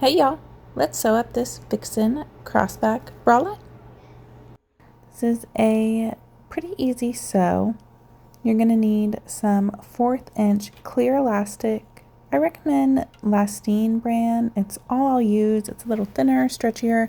Hey y'all, let's sew up this Vixen crossback bralette. This is a pretty easy sew. You're going to need some 1/4 inch clear elastic. I recommend Lastine brand. It's all I'll use. It's a little thinner, stretchier,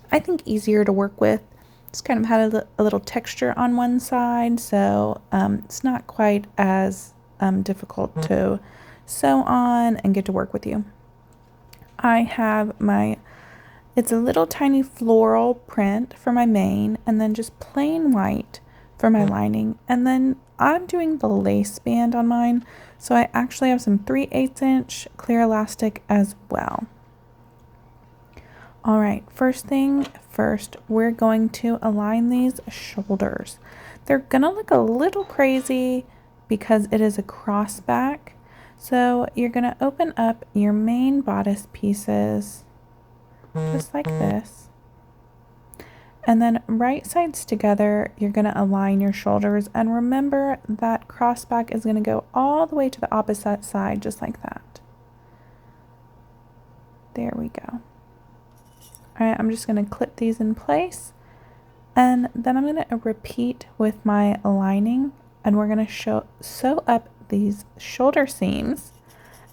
I think easier to work with. It's kind of had a little texture on one side, so it's not quite as difficult to sew on and get to work with you. I have it's a little tiny floral print for my main, and then just plain white for my lining. And then I'm doing the lace band on mine, so I actually have some 3/8 inch clear elastic as well. All right, first thing first, we're going to align these shoulders. They're gonna look a little crazy because it is a cross back. So you're gonna open up your main bodice pieces just like this. And then right sides together, you're gonna align your shoulders. And remember that cross back is gonna go all the way to the opposite side, just like that. There we go. All right, I'm just gonna clip these in place. And then I'm gonna repeat with my lining, and we're gonna sew up these shoulder seams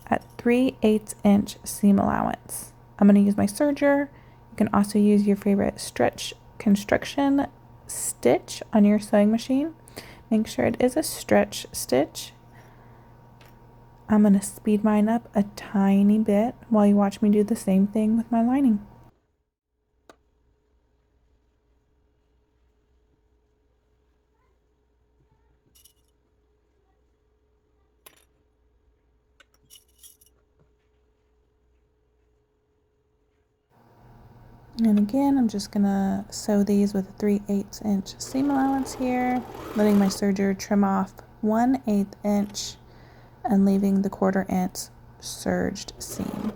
at 3/8 inch seam allowance. I'm going to use my serger. You can also use your favorite stretch construction stitch on your sewing machine. Make sure it is a stretch stitch. I'm going to speed mine up a tiny bit while you watch me do the same thing with my lining. And again, I'm just gonna sew these with a 3/8 inch seam allowance here, letting my serger trim off 1/8 inch and leaving the 1/4 inch serged seam.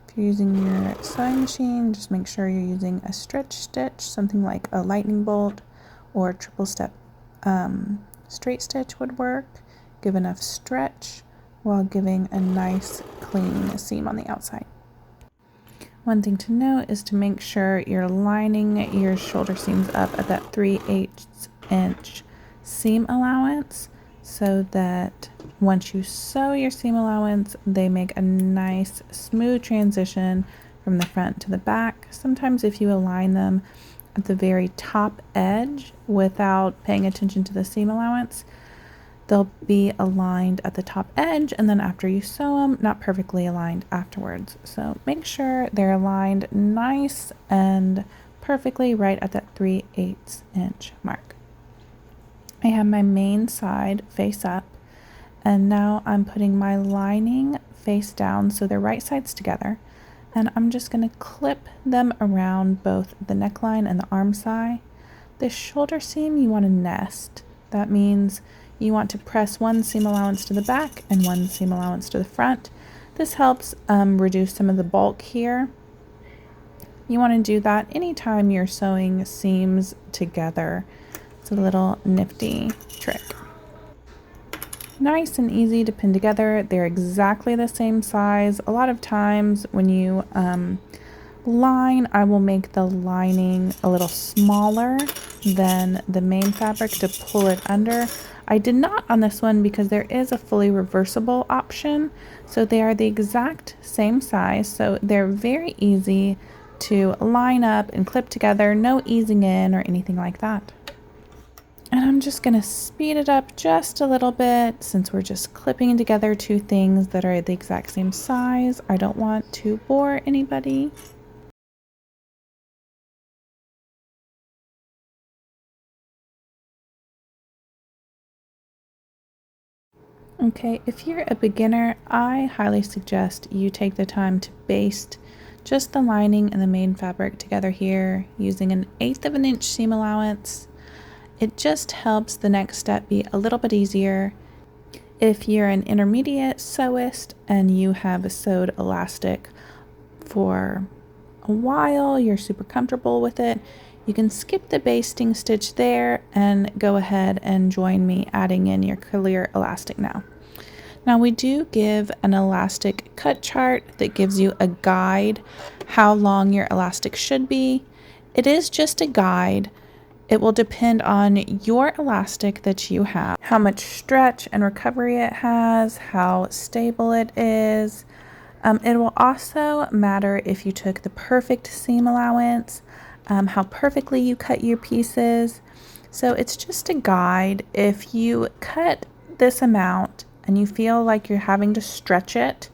If you're using your sewing machine, just make sure you're using a stretch stitch, something like a lightning bolt or triple step straight stitch would work. Give enough stretch while giving a nice clean seam on the outside. One thing to note is to make sure you're lining your shoulder seams up at that 3/8 inch seam allowance, so that once you sew your seam allowance, they make a nice smooth transition from the front to the back. Sometimes if you align them at the very top edge without paying attention to the seam allowance, they'll be aligned at the top edge, and then after you sew them, not perfectly aligned afterwards. So make sure they're aligned nice and perfectly right at that 3/8 inch mark. I have my main side face up, and now I'm putting my lining face down so they're right sides together, and I'm just going to clip them around both the neckline and the arm side. The shoulder seam you want to nest. That means you want to press one seam allowance to the back and one seam allowance to the front. This helps reduce some of the bulk here. You want to do that anytime you're sewing seams together. It's a little nifty trick. Nice and easy to pin together. They're exactly the same size. A lot of times when you line, I will make the lining a little smaller than the main fabric to pull it under. I did not on this one because there is a fully reversible option, so they are the exact same size, so they're very easy to line up and clip together, no easing in or anything like that. And I'm just going to speed it up just a little bit since we're just clipping together two things that are the exact same size. I don't want to bore anybody. Okay, if you're a beginner, I highly suggest you take the time to baste just the lining and the main fabric together here using an 1/8 of an inch seam allowance. It just helps the next step be a little bit easier. If you're an intermediate sewist and you have sewed elastic for a while, you're super comfortable with it, you can skip the basting stitch there and go ahead and join me adding in your clear elastic now. Now we do give an elastic cut chart that gives you a guide how long your elastic should be. It is just a guide. It will depend on your elastic that you have, how much stretch and recovery it has, how stable it is. It will also matter if you took the perfect seam allowance, how perfectly you cut your pieces. So it's just a guide. If you cut this amount and you feel like you're having to stretch it,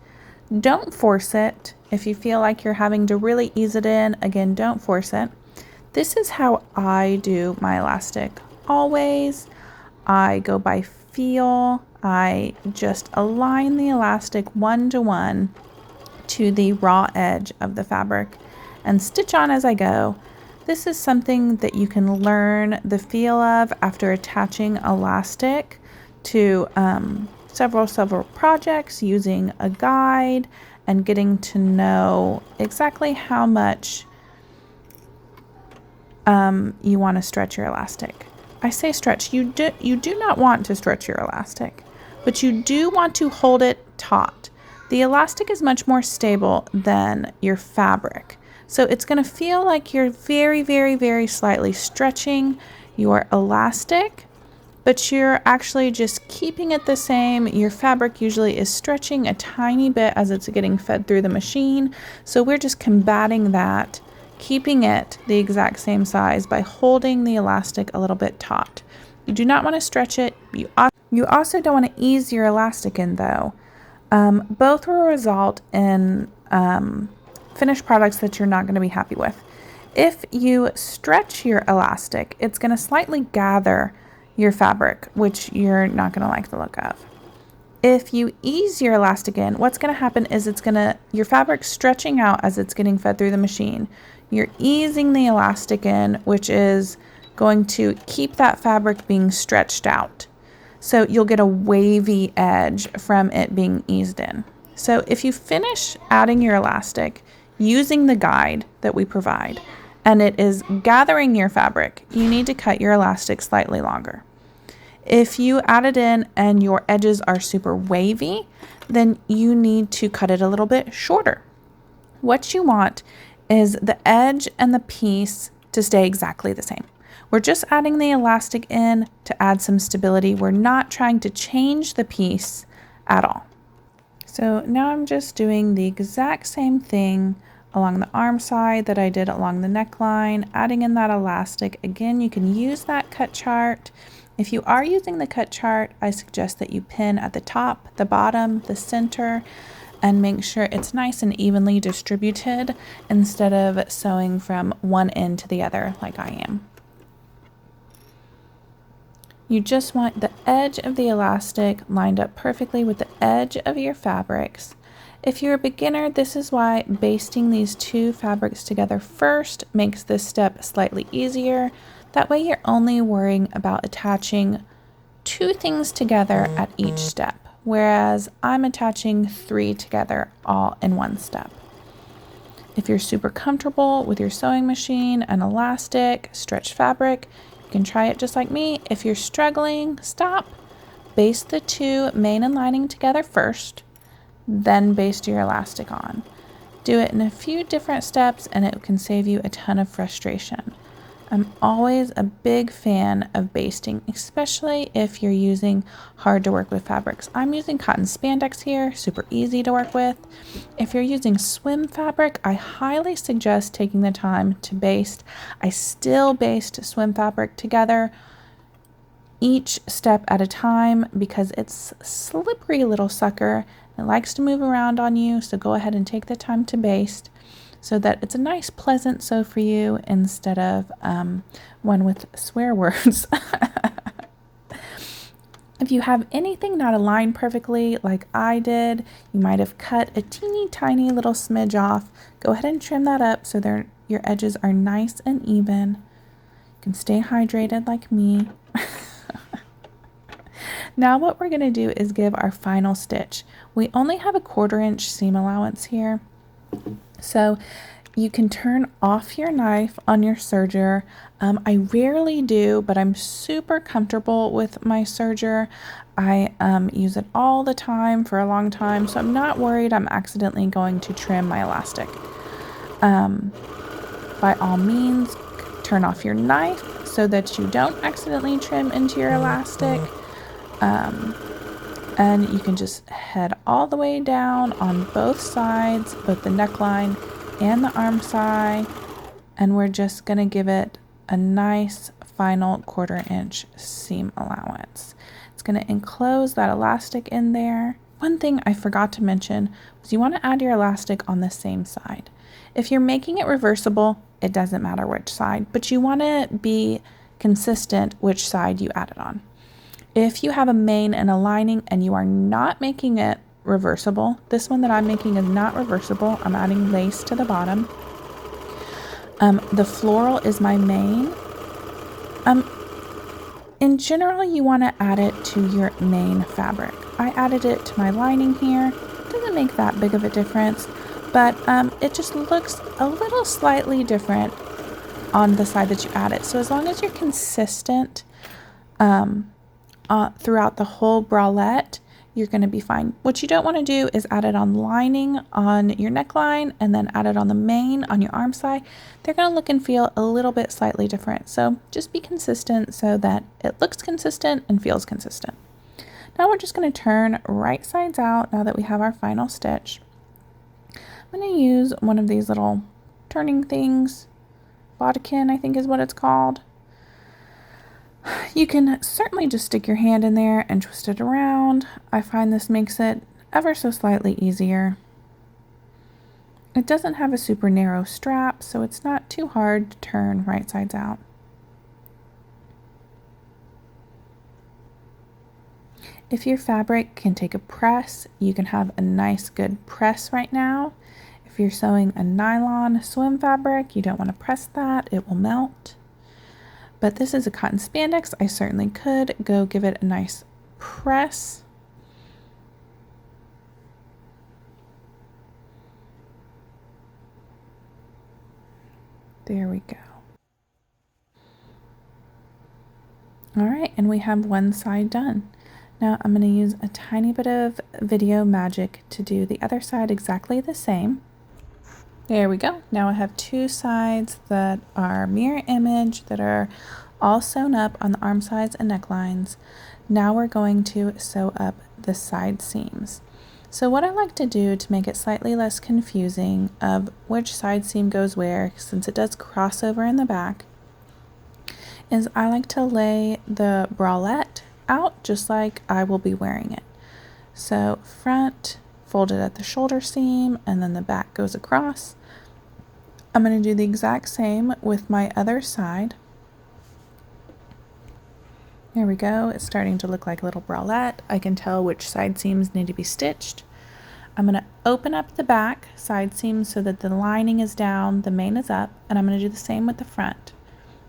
don't force it. If you feel like you're having to really ease it in, again, don't force it. This is how I do my elastic. Always, I go by feel. I just align the elastic 1-to-1 to the raw edge of the fabric and stitch on as I go. This is something that you can learn the feel of after attaching elastic to several projects using a guide and getting to know exactly how much you want to stretch your elastic. I say stretch, you do not want to stretch your elastic, but you do want to hold it taut. The elastic is much more stable than your fabric. So it's going to feel like you're very slightly stretching your elastic, but you're actually just keeping it the same. Your fabric usually is stretching a tiny bit as it's getting fed through the machine. So we're just combating that, keeping it the exact same size by holding the elastic a little bit taut. You do not want to stretch it. You also don't want to ease your elastic in though. Both will result in finished products that you're not going to be happy with. If you stretch your elastic, it's going to slightly gather your fabric, which you're not going to like the look of. If you ease your elastic in, what's going to happen is your fabric's stretching out as it's getting fed through the machine. You're easing the elastic in, which is going to keep that fabric being stretched out. So you'll get a wavy edge from it being eased in. So if you finish adding your elastic using the guide that we provide, and it is gathering your fabric, you need to cut your elastic slightly longer. If you add it in and your edges are super wavy, then you need to cut it a little bit shorter. What you want is the edge and the piece to stay exactly the same. We're just adding the elastic in to add some stability. We're not trying to change the piece at all. So now I'm just doing the exact same thing along the arm side that I did along the neckline, adding in that elastic. Again, you can use that cut chart. If you are using the cut chart, I suggest that you pin at the top, the bottom, the center, and make sure it's nice and evenly distributed instead of sewing from one end to the other like I am. You just want the edge of the elastic lined up perfectly with the edge of your fabrics. If you're a beginner, this is why basting these two fabrics together first makes this step slightly easier. That way you're only worrying about attaching two things together at each step, whereas I'm attaching 3 together all in one step. If you're super comfortable with your sewing machine and elastic, stretch fabric, you can try it just like me. If you're struggling, stop. Baste the two main and lining together first, then baste your elastic on. Do it in a few different steps and it can save you a ton of frustration. I'm always a big fan of basting, especially if you're using hard to work with fabrics. I'm using cotton spandex here, super easy to work with. If you're using swim fabric, I highly suggest taking the time to baste. I still baste swim fabric together each step at a time because it's a slippery little sucker. It likes to move around on you, so go ahead and take the time to baste so that it's a nice, pleasant sew for you instead of one with swear words. If you have anything not aligned perfectly like I did, you might have cut a teeny tiny little smidge off. Go ahead and trim that up so your edges are nice and even. You can stay hydrated like me. Now what we're going to do is give our final stitch. We only have a 1/4 inch seam allowance here. So You can turn off your knife on your serger. I rarely do, but I'm super comfortable with my serger. I use it all the time for a long time, so I'm not worried I'm accidentally going to trim my elastic. By all means, turn off your knife so that you don't accidentally trim into your elastic. And you can just head all the way down on both sides, both the neckline and the arm side, and we're just going to give it a nice final 1/4 inch seam allowance. It's going to enclose that elastic in there. One thing I forgot to mention was you want to add your elastic on the same side. If you're making it reversible, it doesn't matter which side, but you want to be consistent which side you add it on. If you have a main and a lining and you are not making it reversible, this one that I'm making is not reversible. I'm adding lace to the bottom. The floral is my main. In general, you want to add it to your main fabric. I added it to my lining here. It doesn't make that big of a difference, but it just looks a little slightly different on the side that you add it. So as long as you're consistent throughout the whole bralette, you're going to be fine. What you don't want to do is add it on lining on your neckline and then add it on the main on your arm side. They're going to look and feel a little bit slightly different. So just be consistent so that it looks consistent and feels consistent. Now we're just going to turn right sides out now that we have our final stitch. I'm going to use one of these little turning things. Bodkin, I think is what it's called. You can certainly just stick your hand in there and twist it around. I find this makes it ever so slightly easier. It doesn't have a super narrow strap, so it's not too hard to turn right sides out. If your fabric can take a press, you can have a nice good press right now. If you're sewing a nylon swim fabric, you don't want to press that, it will melt. But this is a cotton spandex. I certainly could go give it a nice press. There we go. All right, and we have one side done. Now I'm going to use a tiny bit of video magic to do the other side exactly the same. There we go. Now I have two sides that are mirror image that are all sewn up on the arm sides and necklines. Now we're going to sew up the side seams. So what I like to do to make it slightly less confusing of which side seam goes where, since it does cross over in the back, is I like to lay the bralette out just like I will be wearing it. So front, folded at the shoulder seam, and then the back goes across. I'm going to do the exact same with my other side. There we go. It's starting to look like a little bralette. I can tell which side seams need to be stitched. I'm going to open up the back side seams so that the lining is down, the main is up, and I'm going to do the same with the front.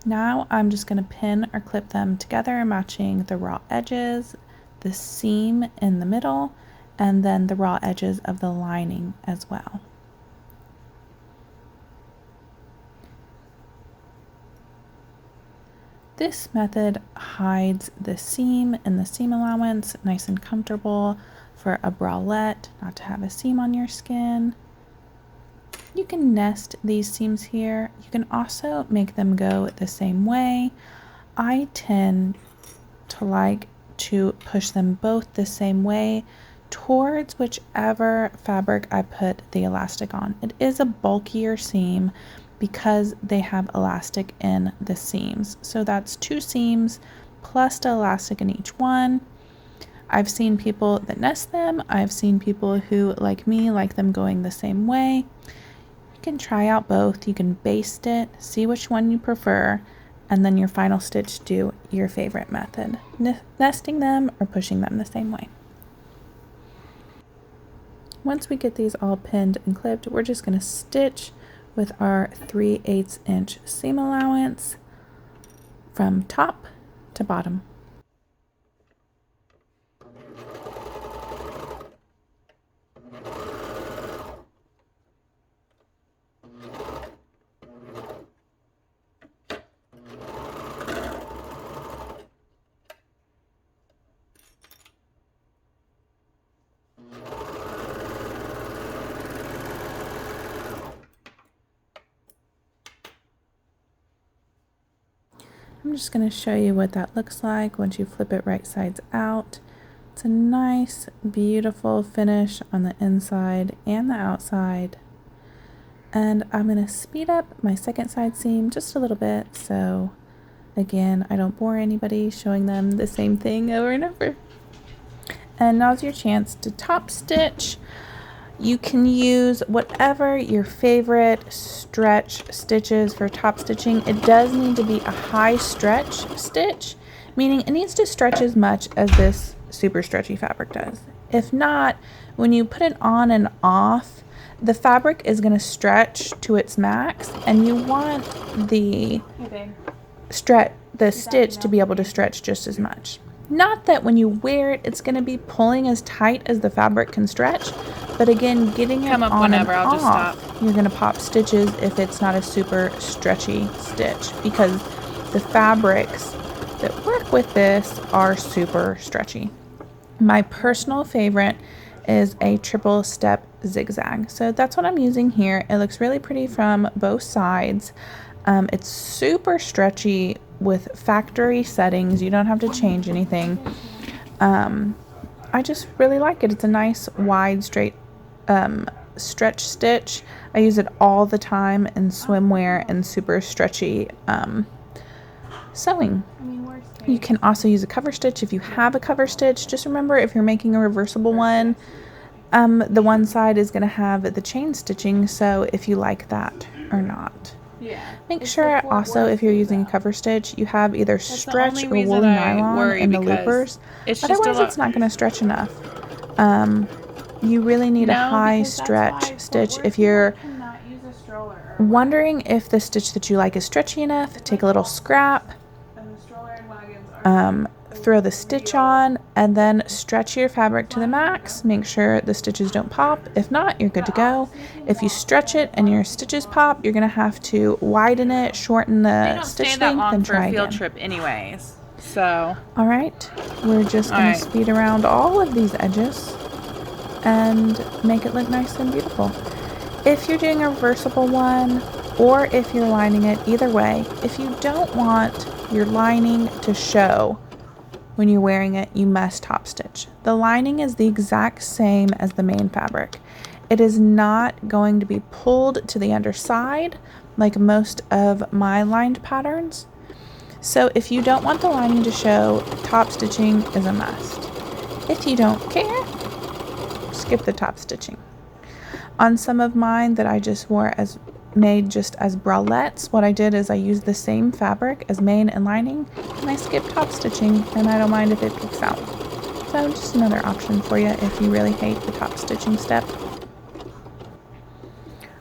Now I'm just going to pin or clip them together, matching the raw edges, the seam in the middle, and then the raw edges of the lining as well. This method hides the seam and the seam allowance, nice and comfortable for a bralette, not to have a seam on your skin. You can nest these seams here. You can also make them go the same way. I tend to like to push them both the same way towards whichever fabric I put the elastic on. It is a bulkier seam because they have elastic in the seams. So that's 2 seams plus the elastic in each one. I've seen people that nest them. I've seen people who, like me, like them going the same way. You can try out both. You can baste it, see which one you prefer, and then your final stitch do your favorite method, nesting them or pushing them the same way. Once we get these all pinned and clipped, we're just going to stitch with our 3/8 inch seam allowance from top to bottom. I'm just going to show you what that looks like once you flip it right sides out. It's a nice, beautiful finish on the inside and the outside. And I'm going to speed up my second side seam just a little bit, so again, I don't bore anybody showing them the same thing over and over. And now's your chance to top stitch. You can use whatever your favorite stretch stitches for top stitching. It does need to be a high stretch stitch, meaning it needs to stretch as much as this super stretchy fabric does. If not, when you put it on and off, the fabric is going to stretch to its max, and you want the stitch to be able to stretch just as much. Not that when you wear it, it's going to be pulling as tight as the fabric can stretch, but again, getting it on and off, you're going to pop stitches if it's not a super stretchy stitch, because the fabrics that work with this are super stretchy. My personal favorite is a triple step zigzag. So that's what I'm using here. It looks really pretty from both sides. It's super stretchy with factory settings. You don't have to change anything. I just really like it. It's a nice wide straight stretch stitch. I use it all the time in swimwear and super stretchy sewing. You can also use a cover stitch if you have a cover stitch. Just remember, if you're making a reversible one, the one side is going to have the chain stitching, so if you like that or not. Make sure also, if you're using a cover stitch, you have either stretch or wool nylon in the loopers. Otherwise, it's not going to stretch enough. You really need a high stretch stitch. If you're wondering if the stitch that you like is stretchy enough, take a little scrap, throw the stitch on, and then stretch your fabric to the max. Make sure the stitches don't pop. If not, you're good to go. If you stretch it and your stitches pop, you're gonna have to widen it, shorten the stitch length, and try again. Trip anyways. So all right, we're just gonna speed around all of these edges and make it look nice and beautiful. If you're doing a reversible one, or if you're lining it, either way, if you don't want your lining to show when you're wearing it, you must top stitch. The lining is the exact same as the main fabric. It is not going to be pulled to the underside like most of my lined patterns. So if you don't want the lining to show, top stitching is a must. If you don't care, skip the top stitching. On some of mine that I just made just as bralettes, what I did is I used the same fabric as main and lining, and I skipped top stitching, and I don't mind if it peeks out. So just another option for you if you really hate the top stitching step.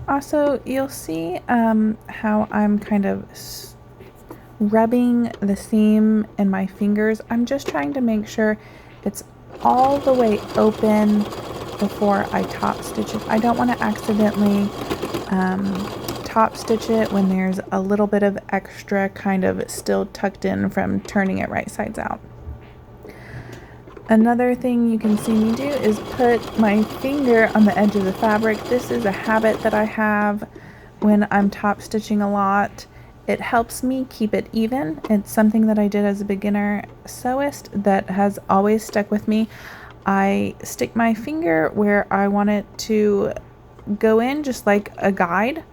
Also, you'll see how I'm kind of rubbing the seam in my fingers. I'm just trying to make sure it's all the way open before I top stitch it. I don't want to accidentally top stitch it when there's a little bit of extra kind of still tucked in from turning it right sides out. Another thing you can see me do is put my finger on the edge of the fabric. This is a habit that I have when I'm top stitching a lot. It helps me keep it even. It's something that I did as a beginner sewist that has always stuck with me. I stick my finger where I want it to go in, just like a guide,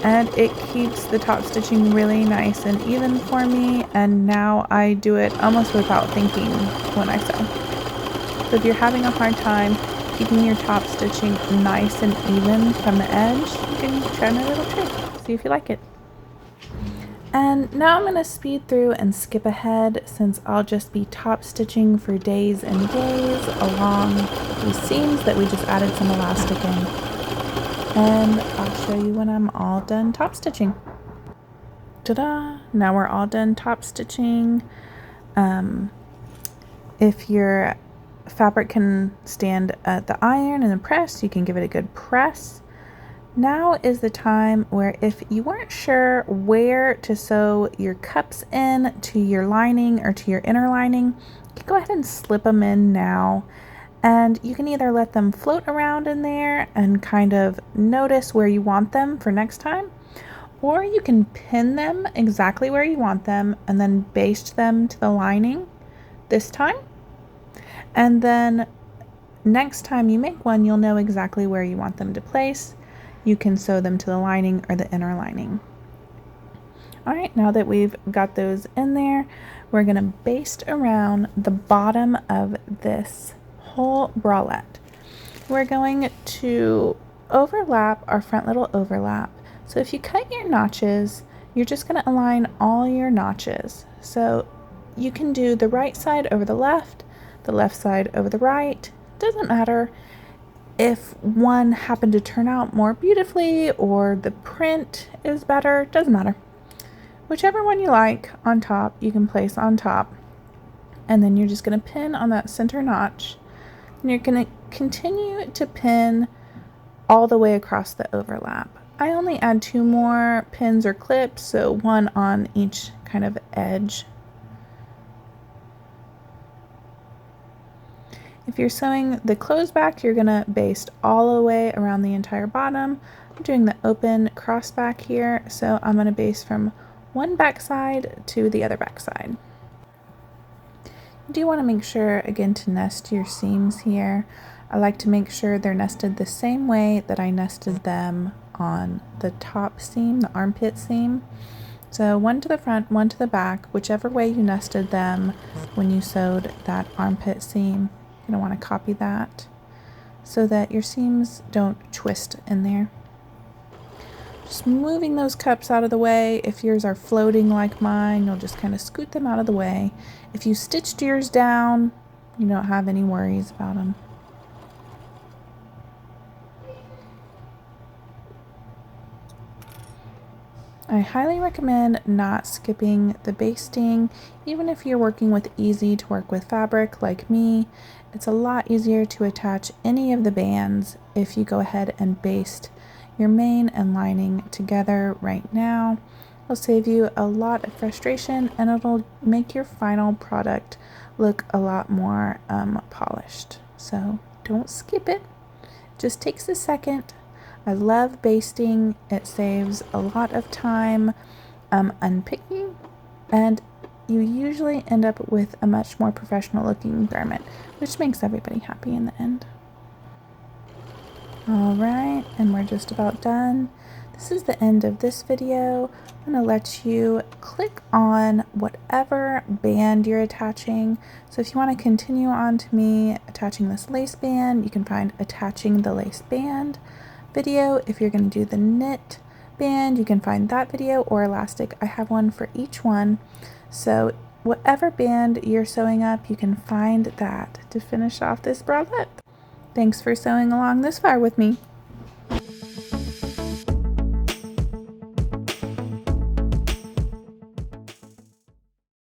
and it keeps the top stitching really nice and even for me, and now I do it almost without thinking when I sew. So if you're having a hard time keeping your top stitching nice and even from the edge, you can try my little trick, see if you like it. And now I'm going to speed through and skip ahead, since I'll just be top stitching for days and days along these seams that we just added some elastic in. And I'll show you when I'm all done top stitching. Ta-da! Now we're all done top stitching. If your fabric can stand at the iron and the press, you can give it a good press. Now is the time where if you weren't sure where to sew your cups in to your lining or to your inner lining, you can go ahead and slip them in now. And you can either let them float around in there and kind of notice where you want them for next time, or you can pin them exactly where you want them and then baste them to the lining this time. And then next time you make one, you'll know exactly where you want them to place. You can sew them to the lining or the inner lining. All right, now that we've got those in there, we're gonna baste around the bottom of this whole bralette. We're going to overlap our front little overlap. So if you cut your notches, you're just gonna align all your notches. So you can do the right side over the left side over the right. Doesn't matter if one happened to turn out more beautifully or the print is better, doesn't matter. Whichever one you like on top, you can place on top. And then you're just gonna pin on that center notch. And you're gonna continue to pin all the way across the overlap. I only add 2 more pins or clips, so 1 on each kind of edge. If you're sewing the clothes back, you're gonna baste all the way around the entire bottom. I'm doing the open cross back here, so I'm gonna baste from one back side to the other back side. You do want to make sure, again, to nest your seams here. I like to make sure they're nested the same way that I nested them on the top seam, the armpit seam. So 1 to the front, 1 to the back, whichever way you nested them when you sewed that armpit seam. You're going to want to copy that so that your seams don't twist in there. Just moving those cups out of the way. If yours are floating like mine, you'll just kind of scoot them out of the way. If you stitched yours down, you don't have any worries about them. I highly recommend not skipping the basting. Even if you're working with easy to work with fabric like me, it's a lot easier to attach any of the bands if you go ahead and baste your main and lining together right now. It'll save you a lot of frustration and it'll make your final product look a lot more polished. So don't skip it. It just takes a second. I love basting. It saves a lot of time unpicking, and you usually end up with a much more professional looking garment, which makes everybody happy in the end. All right, and we're just about done. This is the end of this video. I'm gonna let you click on whatever band you're attaching. So if you want to continue on to me attaching this lace band, you can find attaching the lace band video. If you're going to do the knit band, you can find that video, or elastic. I have one for each one. So whatever band you're sewing up, you can find that to finish off this bralette. Thanks for sewing along this far with me.